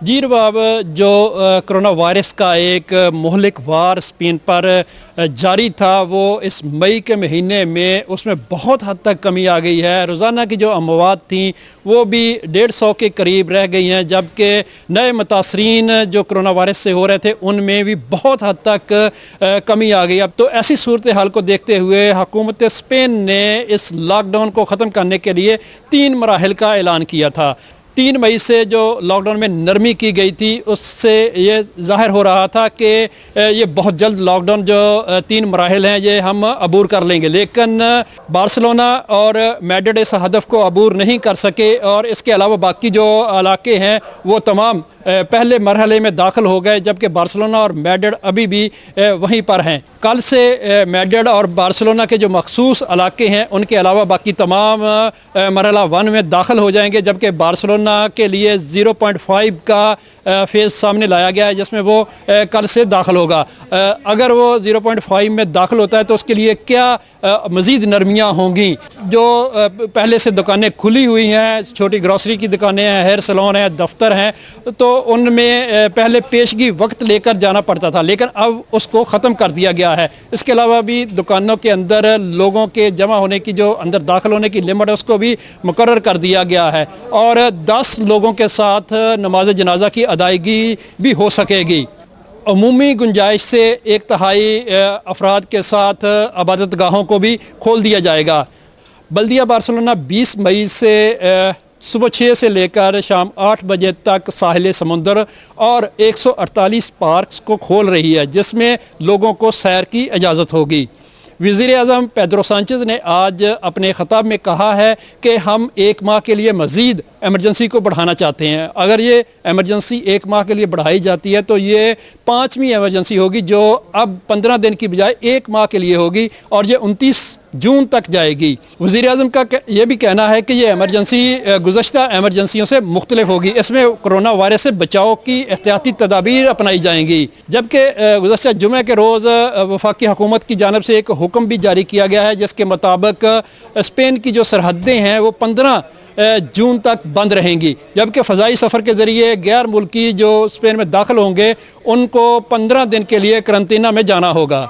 जी रबाब, जो corona virus का एक मुहलिक वार स्पेन पर जारी था, वो इस मई के महीने में उसमें बहुत हद तक कमी आ गई है। रोज़ाना की जो अमवात थी वो भी 150 के करीब रह गई हैं, जबकि नए मुतासरीन जो कोरोना वायरस से हो रहे थे उनमें भी बहुत हद तक कमी आ गई। अब तो ऐसी सूरत हाल को देखते हुए हुकूमत स्पेन ने इस लॉकडाउन को ख़त्म करने के लिए 3 मराहल का ऐलान किया था। 3 मई से जो लॉकडाउन में नरमी की गई थी उससे ये ज़ाहिर हो रहा था कि ये बहुत जल्द लॉकडाउन जो 3 मराहल हैं ये हम अबूर कर लेंगे, लेकिन बार्सिलोना और मैड्रिड इस हदफ को अबूर नहीं कर सके और इसके अलावा बाकी जो इलाके हैं वो तमाम पहले मरहले में दाखिल हो गए, जबकि बार्सिलोना और मैड्रिड अभी भी वहीं पर हैं। कल से मैड्रिड और बार्सिलोना के जो मखसूस इलाके हैं उनके अलावा बाकी तमाम मरहला 1 में दाखिल हो जाएंगे, जबकि बार्सिलोना के लिए 0.5 का फेज़ सामने लाया गया है जिसमें वो कल से दाखिल होगा। अगर वो 0.5 में दाखिल होता है तो उसके लिए क्या मज़ीद नरमियाँ होंगी। जो पहले से दुकानें खुली हुई हैं, छोटी ग्रॉसरी की दुकानें हैं, हेयर सैलून हैं, दफ्तर हैं, तो उनमें पहले पेशगी वक्त लेकर जाना पड़ता था, लेकिन अब उसको ख़त्म कर दिया गया है। इसके अलावा भी दुकानों के अंदर लोगों के जमा होने की जो अंदर दाखिल होने की लिमिट है उसको भी मुकर्रर कर दिया गया है और 10 लोगों के साथ नमाज जनाजा की अदायगी भी हो सकेगी। अमूमी गुंजाइश से 1/3 अफराद के साथ इबादत गाहों को भी खोल दिया जाएगा। बल्दिया बार्सिलोना 20 मई से सुबह 6 से लेकर शाम 8 बजे तक साहिल समुंदर और 148 पार्क्स को खोल रही है, जिसमें लोगों को सैर की इजाज़त होगी। वज़ीर-ए-आज़म पेड्रो सांचेज़ ने आज अपने ख़िताब में कहा है कि हम 1 माह के लिए मज़ीद एमरजेंसी को बढ़ाना चाहते हैं। अगर ये एमरजेंसी 1 माह के लिए बढ़ाई जाती है तो ये 5वीं एमरजेंसी होगी, जो अब 15 दिन की बजाय 1 माह के लिए होगी और ये 29 जून तक जाएगी। वज़ीर-ए-आज़म का ये भी कहना है कि ये एमरजेंसी गुज़श्ता एमरजेंसियों से मुख्तलिफ होगी। इसमें कोरोना वायरस से बचाव की एहतियाती तदाबीर अपनाई जाएंगी, जबकि गुज़श्ता जुमे के रोज़ वफाकी हुकूमत की जानिब से एक हुक्म भी जारी किया गया है जिसके मुताबिक स्पेन की जो सरहदें हैं वो 15 जून तक बंद रहेंगी, जबकि फ़ज़ाई सफ़र के ज़रिए गैर मुल्की जो स्पेन में दाखिल होंगे उनको 15 दिन के लिए करंतना में जाना होगा।